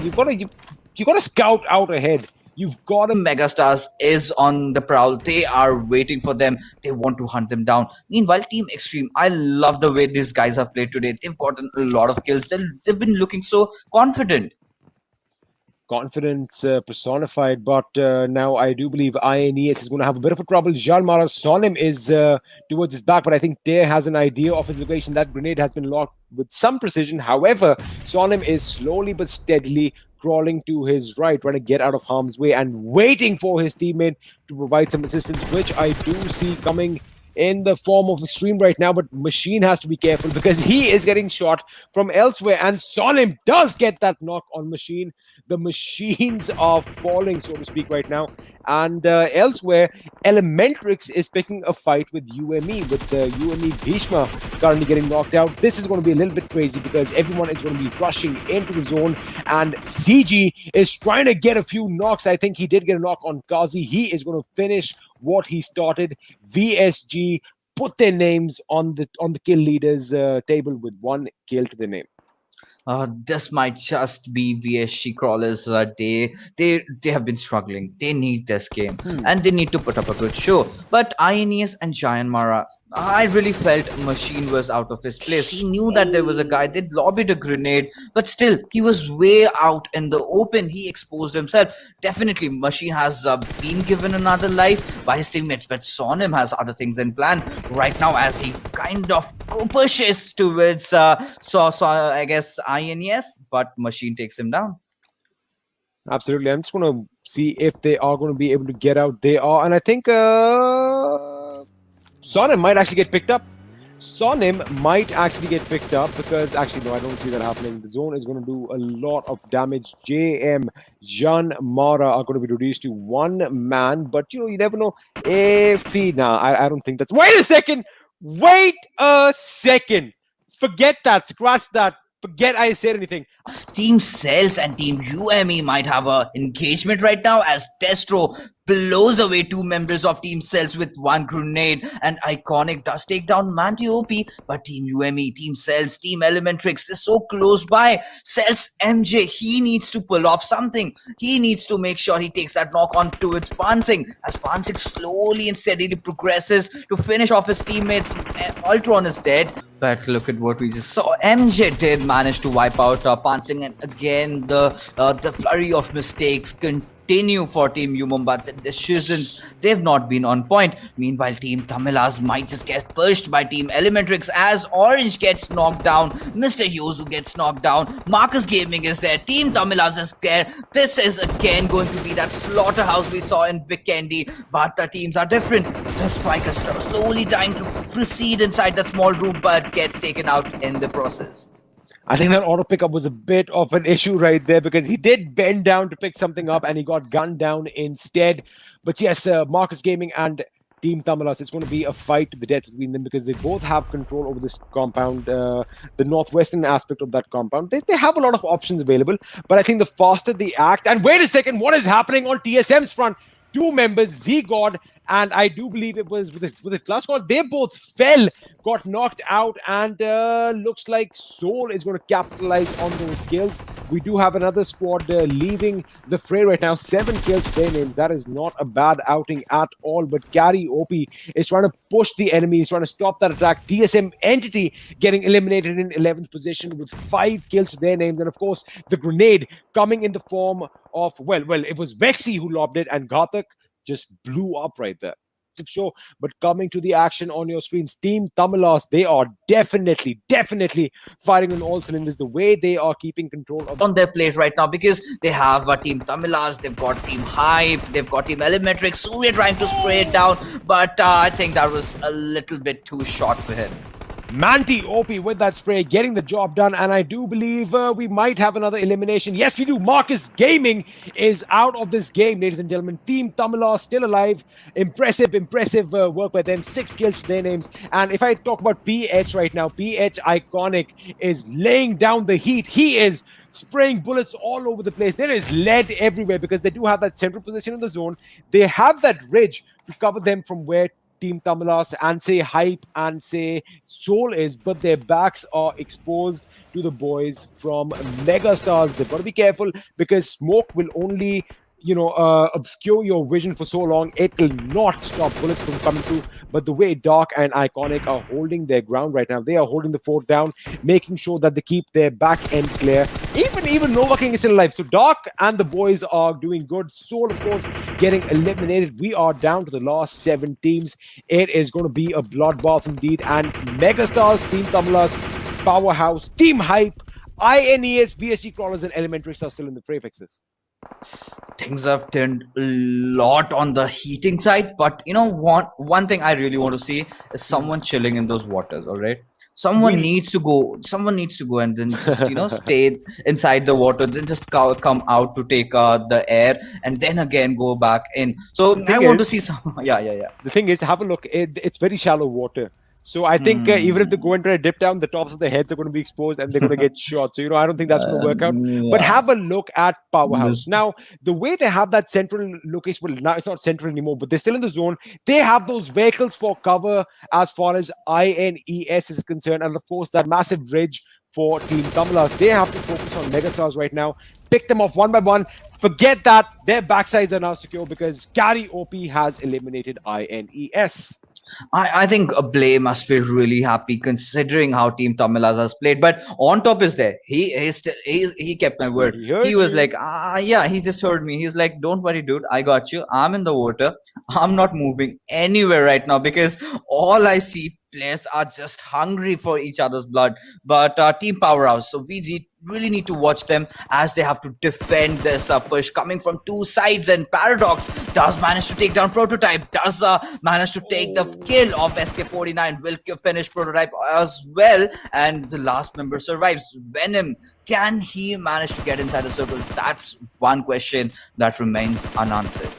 you gotta scout out ahead. You've got to. Megastars is on the prowl. They are waiting for them. They want to hunt them down. Meanwhile, Team Extreme, I love the way these guys have played today. They've gotten a lot of kills. They've been looking so confident. Confidence personified, but now I do believe INES is going to have a bit of a trouble. Jean Mara Sonim is towards his back, but I think Dare has an idea of his location. That grenade has been locked with some precision. However, Sonim is slowly but steadily crawling to his right, trying to get out of harm's way and waiting for his teammate to provide some assistance, which I do see coming in the form of Extreme right now. But Machine has to be careful because he is getting shot from elsewhere, and Sonim does get that knock on Machine. The machines are falling, so to speak, right now. And elsewhere, Elementrix is picking a fight with UME, with UME Bhishma currently getting knocked out. This is going to be a little bit crazy because everyone is going to be rushing into the zone, and CG is trying to get a few knocks. I think he did get a knock on Kazi. He is going to finish what he started. VSG put their names on the kill leaders table with 1 kill to their name. This might just be VSG crawlers. They have been struggling. They need this game and they need to put up a good show. But INES and Giant Mara, I really felt Machine was out of his place. He knew that there was a guy. They'd lobbied a grenade, but still, he was way out in the open. He exposed himself. Definitely, Machine has been given another life by his teammates, but Sonim has other things in plan right now as he kind of pushes towards I guess INES, but Machine takes him down. Absolutely. I'm just going to see if they are going to be able to get out. They are, and I think Sonim might actually get picked up. Sonim might actually get picked up because actually, no, I don't see that happening. The zone is going to do a lot of damage. JM, Jean Mara are going to be reduced to 1 man, but you never know if he. Nah, I don't think that's. Wait a second. Wait a second. Forget that. Scratch that. Forget I said anything. Team Cells and Team UME might have an engagement right now as Destro blows away 2 members of Team Cells with 1 grenade, and Iconic does take down Manti OP, but Team UME, Team Cells, Team Elementrix, they're so close by. Cells MJ, he needs to pull off something. He needs to make sure he takes that knock on towards Pansing as Pansing slowly and steadily progresses to finish off his teammates. Ultron is dead. But look at what we just saw. MJ did manage to wipe out Pansing, and again the flurry of mistakes continue for Team Umum, the decisions, they've not been on point. Meanwhile, Team Tamilas might just get pushed by Team Elementrix as Orange gets knocked down, Mr. Yozu gets knocked down, Marcus Gaming is there, Team Tamilas is there. This is again going to be that slaughterhouse we saw in Vikendi, but the teams are different. The Strikers slowly trying to proceed inside that small room, but gets taken out in the process. I think that auto pickup was a bit of an issue right there because he did bend down to pick something up and he got gunned down instead. But yes, Marcus Gaming and Team Tamilas, it's going to be a fight to the death between them because they both have control over this compound, the northwestern aspect of that compound. They have a lot of options available, but I think the faster they act. And wait a second, what is happening on TSM's front? 2 members, Z-God, and I do believe it was with a class call. They both fell, got knocked out, and looks like Soul is going to capitalize on those kills. We do have another squad leaving the fray right now. 7 kills to their names. That is not a bad outing at all. But Gary OP is trying to push the enemy. He's trying to stop that attack. TSM Entity getting eliminated in 11th position with 5 kills to their names. And of course, the grenade coming in the form of, well, it was Vexy who lobbed it, and Ghatak just blew up right there. Show, but coming to the action on your screens, Team Tamilas, they are definitely firing on all cylinders. The way they are keeping control of on their plate right now, because they have Team Tamilas, they've got Team Hype, they've got Team Elementrix. Surya trying to spray it down, but I think that was a little bit too short for him. Manti OP with that spray, getting the job done. And I do believe we might have another elimination. Yes, we do. Marcus Gaming is out of this game, ladies and gentlemen. Team Tamilar still alive. Impressive work by them. 6 kills to their names. And if I talk about PH right now, PH Iconic is laying down the heat. He is spraying bullets all over the place. There is lead everywhere because they do have that central position in the zone. They have that ridge to cover them from where Team Tamilas and say Hype and say Soul is, but their backs are exposed to the boys from Megastars. They've got to be careful because smoke will only obscure your vision for so long. It will not stop bullets from coming through. But the way Dark and Iconic are holding their ground right now, they are holding the fort down, making sure that they keep their back end clear. Even Nova King is still alive. So Dark and the boys are doing good. Soul, of course, getting eliminated. We are down to the last 7 teams. It is going to be a bloodbath indeed. And Megastars, Team Tamilas, Powerhouse, Team Hype, INES, VSG Crawlers, and Elementrix are still in the fray fixes. Things have turned a lot on the heating side, but one thing I really want to see is someone chilling in those waters. All right, someone needs to go and then just stay inside the water, then just come out to take the air and then again go back in. So I want to see some. Yeah. The thing is, have a look. It's very shallow water. So I think even if they go into a dip down, the tops of their heads are going to be exposed and they're going to get shot. So, I don't think that's going to work out. Yeah. But have a look at Powerhouse. Now, the way they have that central location, well, now it's not central anymore, but they're still in the zone. They have those vehicles for cover as far as INES is concerned. And of course, that massive ridge for Team Tamilas. They have to focus on Megastars right now. Pick them off one by one. Forget that. Their backsides are now secure because Gary OP has eliminated INES. I think Blay must be really happy considering how Team Tamilas has played. But on top is there. He kept my word. He was like, yeah, he just heard me. He's like, don't worry, dude. I got you. I'm in the water. I'm not moving anywhere right now because all I see players are just hungry for each other's blood. But Team Powerhouse, so we really need to watch them as they have to defend this push coming from 2 sides. And Paradox does manage to take down Prototype, does manage to take the kill of SK49, will finish Prototype as well, and the last member survives. Venom, can he manage to get inside the circle? That's one question that remains unanswered.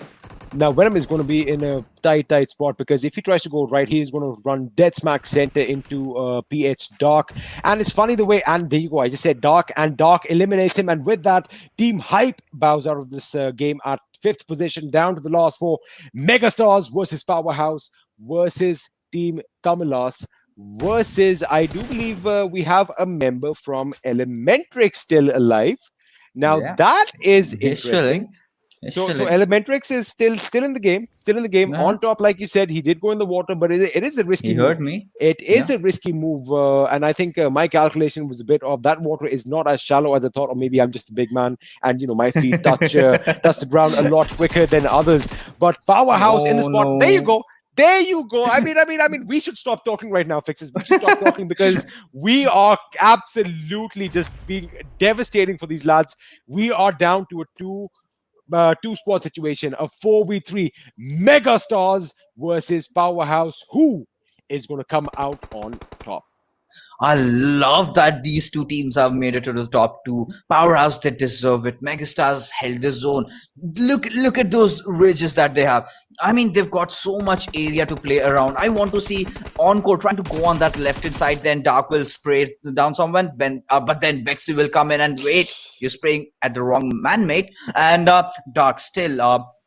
Now, Venom is going to be in a tight spot because if he tries to go right, he is going to run dead smack center into PH Dark. And it's funny the way, and there you go, I just said Dark, and Dark eliminates him. And with that, Team Hype bows out of this game at 5th position, down to the last 4. Megastars versus Powerhouse versus Team Tamilas versus, I do believe we have a member from Elementrix still alive. Now, that is interesting. So Elementrix is still in the game, on top. Like you said, he did go in the water, but it is a risky move. He heard me. It is a risky move, and I think my calculation was a bit off. That water is not as shallow as I thought, or maybe I'm just a big man and my feet touch the ground a lot quicker than others. But Powerhouse in the spot. No. There you go. I mean, we should stop talking right now, Fixes. We should stop talking because we are absolutely just being devastating for these lads. We are down to a 2-squad situation, a 4v3, Megastars versus Powerhouse. Who is going to come out on top? I love that these 2 teams have made it to the top 2. Powerhouse, they deserve it. Megastars held the zone. Look at those ridges that they have. I mean, they've got so much area to play around. I want to see Encore trying to go on that left-hand side. Then Dark will spray down someone. But then Bexy will come in and wait. You're spraying at the wrong man, mate. And Dark still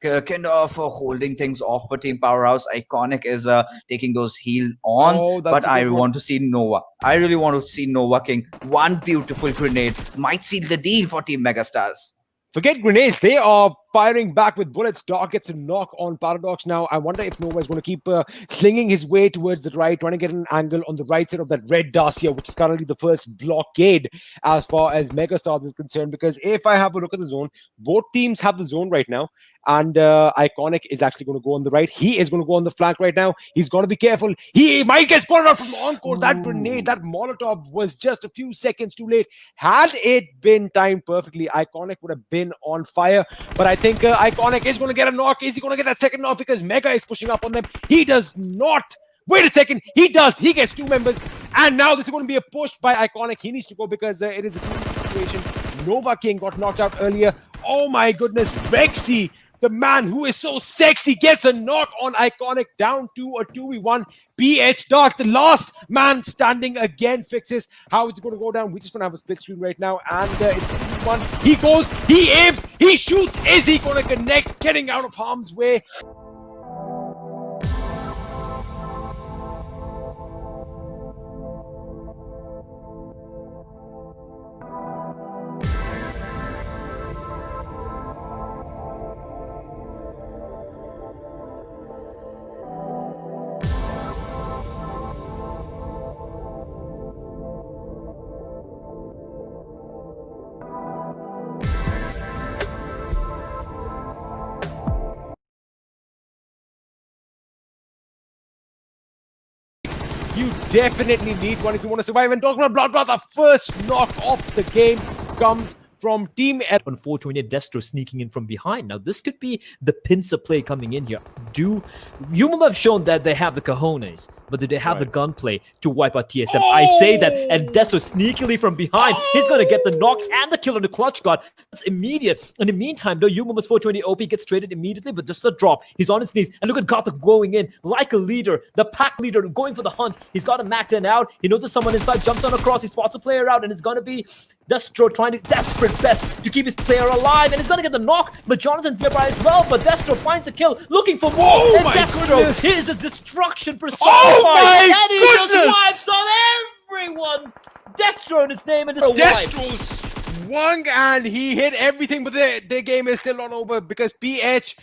kind of holding things off for Team Powerhouse. Iconic is taking those heal on. But I want to see Nova. I really want to see Nova King. One beautiful grenade might seal the deal for Team Megastars. Forget grenades. They are firing back with bullets. Dark gets a knock on Paradox now. I wonder if Nova is going to keep slinging his way towards the right, trying to get an angle on the right side of that red Dacia, which is currently the first blockade as far as Megastars is concerned. Because if I have a look at the zone, both teams have the zone right now. And Iconic is actually going to go on the right. He is going to go on the flank right now. He's got to be careful. He might get spotted out from Encore. That grenade, that Molotov was just a few seconds too late. Had it been timed perfectly, Iconic would have been on fire. But I think Iconic is going to get a knock. Is he going to get that second knock? Because Mega is pushing up on them. He does not. Wait a second. He does. He gets 2 members. And now this is going to be a push by Iconic. He needs to go because it is a team situation. Nova King got knocked out earlier. Oh my goodness. Rexy, the man who is so sexy, gets a knock on Iconic, down to a 2v1. PH Dark, the last man standing again, fixes how it's going to go down. We're just going to have a split screen right now. And it's 2v1. He goes, he aims, he shoots. Is he going to connect? Getting out of harm's way. You definitely need one if you want to survive. And talking about Bloodbath, the first knock of the game comes from Team L. On 428, Destro sneaking in from behind. Now, this could be the pincer play coming in here. Humum have shown that they have the cojones, but do they have the gunplay to wipe out TSM? I say that, and Destro sneakily from behind. He's going to get the knock and the kill on the clutch guard. That's immediate. In the meantime, though, Humum's 420 OP gets traded immediately, but just a drop. He's on his knees, and look at Gotham going in like a leader, the pack leader going for the hunt. He's got him macked in out. He knows there's someone inside, jumps on across, he spots a player out, and it's going to be Destro trying to desperate best to keep his player alive, and he's going to get the knock, but Jonathan's nearby as well, but Destro finds a kill, looking for more, and Destro is a destruction personified. And he just wipes on everyone. Destro in his name, and Destro swung and he hit everything, but their game is still not over because PH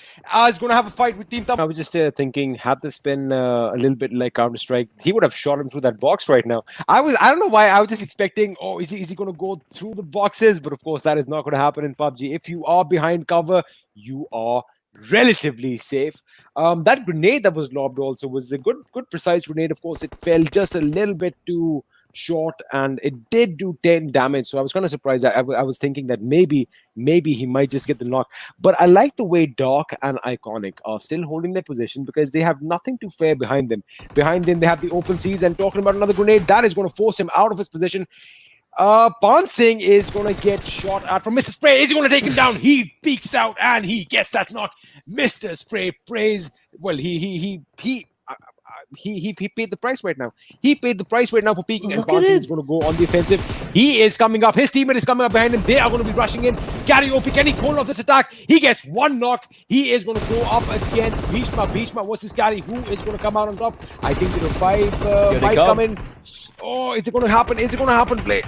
is going to have a fight with Team Thumb. I was just thinking, had this been a little bit like Counter-Strike, he would have shot him through that box right now. I don't know why, I was just expecting, oh, is he going to go through the boxes? But of course, that is not going to happen in PUBG. If you are behind cover, you are relatively safe. That grenade that was lobbed also was a good precise grenade. Of course, it fell just a little bit too short and it did do 10 damage, so I was kind of surprised. I was thinking that maybe he might just get the knock, but I like the way Dark and Iconic are still holding their position because they have nothing to fear behind them. Behind them they have the open seas, and talking about another grenade that is going to force him out of his position. Pan Singh is going to get shot at from Mr. Spray. Is he going to take him down? He peeks out and he gets that knock. Mr. Spray prays. Well, he paid the price right now. He paid the price right now for peeking, and Pan Singh is going to go on the offensive. He is coming up. His teammate is coming up behind him. They are going to be rushing in. Karaoke, can he hold off this attack? He gets one knock. He is going to go up against Bhishma. Bhishma versus Kari. Who is going to come out on top? I think the five might come in. Oh, is it going to happen? Is it going to happen, Play?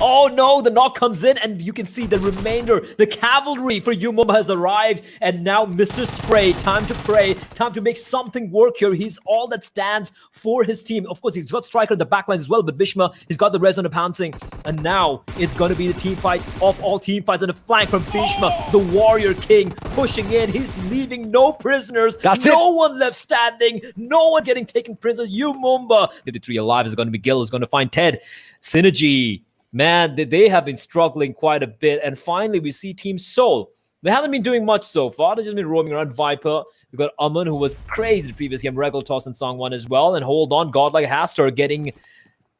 Oh no, the knock comes in, and you can see the remainder, the cavalry for Humum has arrived, and now Mr. Spray, time to pray, time to make something work here. He's all that stands for his team. Of course, he's got Striker in the backline as well, but Bhishma, he's got the res on the pouncing, and now it's going to be the team fight of all team fights on the flank from Bhishma, the Warrior King, pushing in. He's leaving no prisoners. No one left standing. No one getting taken prisoners. Humumba, 53 alive is going to be Gil, is going to find Ted. Synergy. Man, they have been struggling quite a bit. And finally, we see Team Seoul. They haven't been doing much so far. They've just been roaming around. Viper. We've got Aman, who was crazy the previous game. Regal Toss and Song 1 as well. And hold on, Godlike Hastur getting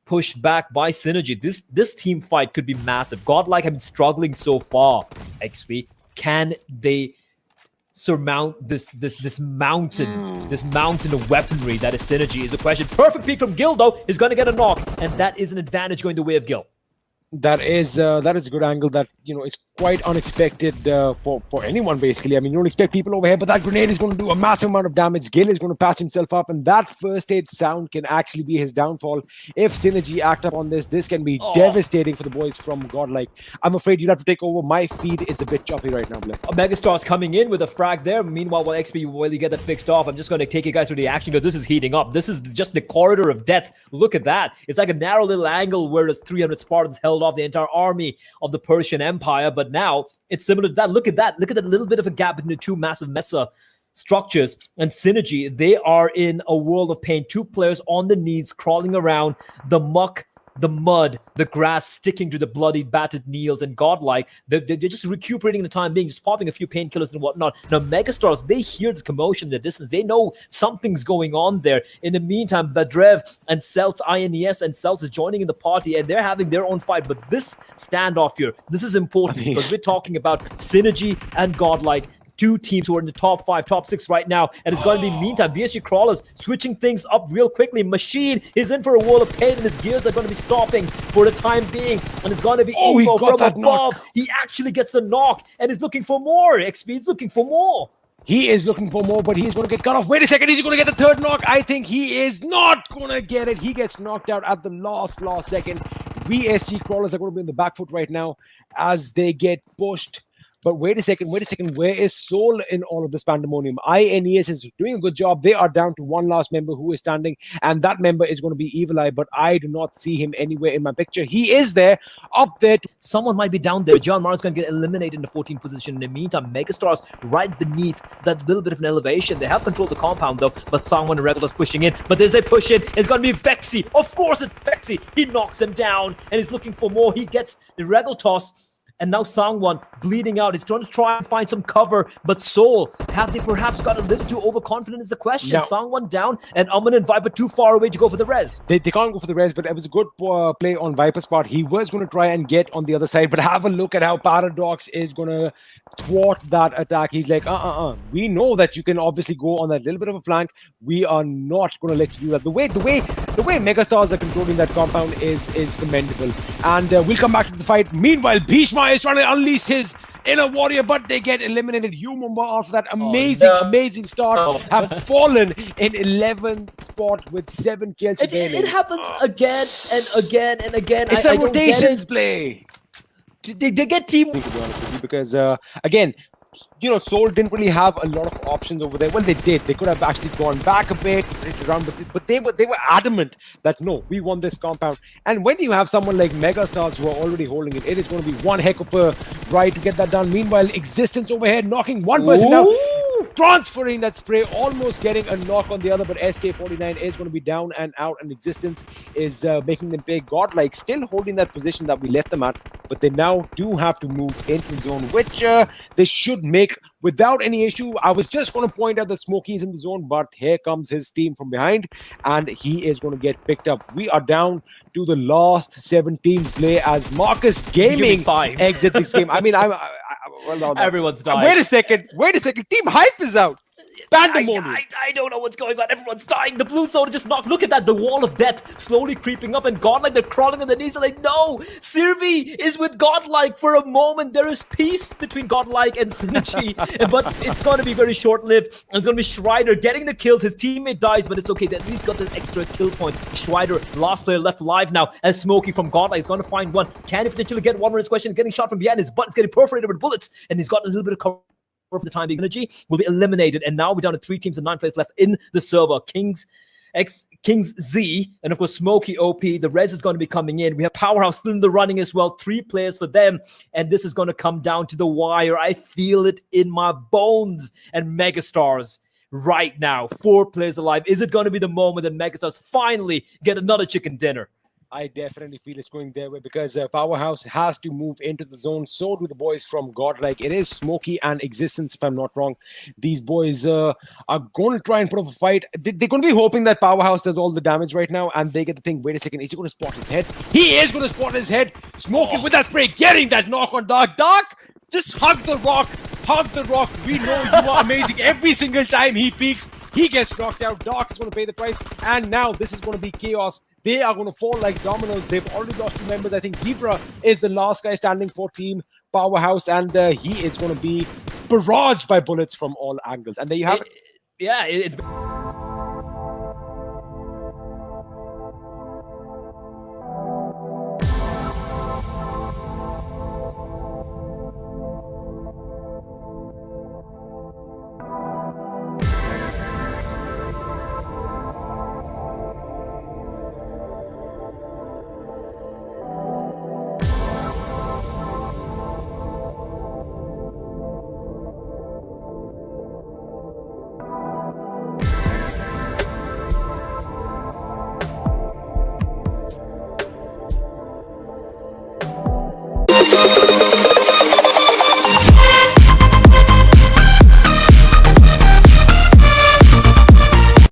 pushed back by Synergy. This team fight could be massive. Godlike have been struggling so far. XP, can they surmount this mountain of weaponry that is Synergy is the question. Perfect peek from Gil, though, is going to get a knock. And that is an advantage going the way of Gil. That is a good angle that, you know, is quite unexpected for anyone, basically. I mean, you don't expect people over here, but that grenade is going to do a massive amount of damage. Gil is going to patch himself up, and that first aid sound can actually be his downfall. If Synergy act up on this can be devastating for the boys from Godlike. I'm afraid you'll have to take over. My feed is a bit choppy right now, Blair. Megastar's coming in with a frag there. Meanwhile, while XP, while you get that fixed off, I'm just going to take you guys through the action because this is heating up. This is just the corridor of death. Look at that. It's like a narrow little angle where there's 300 Spartans held off the entire army of the Persian Empire, but now it's similar to that. Look at that little bit of a gap between the two massive Mesa structures. And Synergy, they are in a world of pain. Two players on the knees crawling around the muck, the mud, the grass sticking to the bloody, battered knees, and godlike. They're just recuperating in the time being, just popping a few painkillers and whatnot. Now, Megastars, they hear the commotion in the distance. They know something's going on there. In the meantime, Badrev and Celts, INES and Celts is joining in the party, and they're having their own fight. But this standoff here, this is important because we're talking about Synergy and Godlike. Two teams who are in the top 5, top 6 right now. And it's going to be, meantime, VSG Crawlers switching things up real quickly. Machine is in for a wall of pain, and his gears are going to be stopping for the time being. And it's going to be Evo from above. Knock. He actually gets the knock, and is looking for more. XP is looking for more. He is looking for more, but he's going to get cut off. Wait a second, is he going to get the third knock? I think he is not going to get it. He gets knocked out at the last second. VSG Crawlers are going to be in the back foot right now as they get pushed. But wait a second, where is Soul in all of this pandemonium? INES is doing a good job. They are down to one last member who is standing, and that member is going to be Evil Eye, but I do not see him anywhere in my picture. He is there, up there. Someone might be down there. John Morris going to get eliminated in the 14th position. In the meantime, Megastars right beneath that little bit of an elevation. They have controlled the compound, though, but Sangwon and Regulars pushing in. But as they push in, it's going to be Vexy. Of course it's Vexy. He knocks them down, and he's looking for more. He gets the Regal toss. And now Sangwon bleeding out. He's trying to and find some cover. But Soul, have they perhaps got a little too overconfident is the question. No. Sangwon down, and Aman and Viper too far away to go for the res. They can't go for the res, but it was a good play on Viper's part. He was going to try and get on the other side, but have a look at how Paradox is going to thwart that attack. He's like, we know that you can obviously go on that little bit of a flank. We are not going to let you do that. The way Megastars are controlling that compound is commendable. And we'll come back to the fight. Meanwhile, Bhishma is trying to unleash his inner warrior, but they get eliminated. Mumba, after that amazing start, have fallen in 11th spot with 7 kills. It happens again and again and again. It's a rotations play. They get team. To be honest with you, because again, Soul didn't really have a lot of options over there. Well, they did. They could have actually gone back a bit, around, but they were adamant that no, we want this compound. And when you have someone like Megastars who are already holding it, it is going to be one heck of a ride to get that done. Meanwhile, Existence overhead knocking one person out. Transferring that spray, almost getting a knock on the other, but SK49 is going to be down and out, and Existence is making them pay. Godlike still holding that position that we left them at, but they now do have to move into the zone, which they should make without any issue. I was just going to point out that Smokey is in the zone, but here comes his team from behind, and he is going to get picked up. We are down to the last 7 teams play as Marcus Gaming exit this game. I mean, everyone's dying. Wait a second. Team Hype is out. Pandemonium. I don't know what's going on. Everyone's dying. The blue zone just knocked. Look at that. The wall of death slowly creeping up, and Godlike, they're crawling on their knees. They're like, no, Sirvi is with Godlike for a moment. There is peace between Godlike and Synergy, but it's going to be very short-lived. And it's going to be Schreider getting the kills. His teammate dies, but it's okay. They at least got this extra kill point. Schreider, last player left alive now, and Smokey from Godlike is going to find one. Can he potentially get one more? His question, getting shot from behind. His butt is getting perforated with bullets, and he's got a little bit of cover for the time being. Energy will be eliminated, and now we're down to 3 teams and 9 players left in the server. Kings Z, and of course Smokey OP. The res is going to be coming in. We have Powerhouse still in the running as well. 3 players for them, and this is going to come down to the wire. I feel it in my bones. And Megastars right now, 4 players alive. Is it going to be the moment that Megastars finally get another chicken dinner? I definitely feel it's going their way, because Powerhouse has to move into the zone. So do the boys from Godlike. It is Smokey and Existence, if I'm not wrong. These boys are going to try and put up a fight. They're going to be hoping that Powerhouse does all the damage right now, and they get the thing. Wait a second, is he going to spot his head? He is going to spot his head. Smokey with that spray, getting that knock on Dark. Dark, just hug the rock. Hug the rock. We know you are amazing. Every single time he peeks, he gets knocked out. Dark is going to pay the price, and now this is going to be chaos. They are going to fall like dominoes. They've already lost 2 members. I think Zebra is the last guy standing for Team Powerhouse, and he is going to be barraged by bullets from all angles. And there you have it. Yeah, it's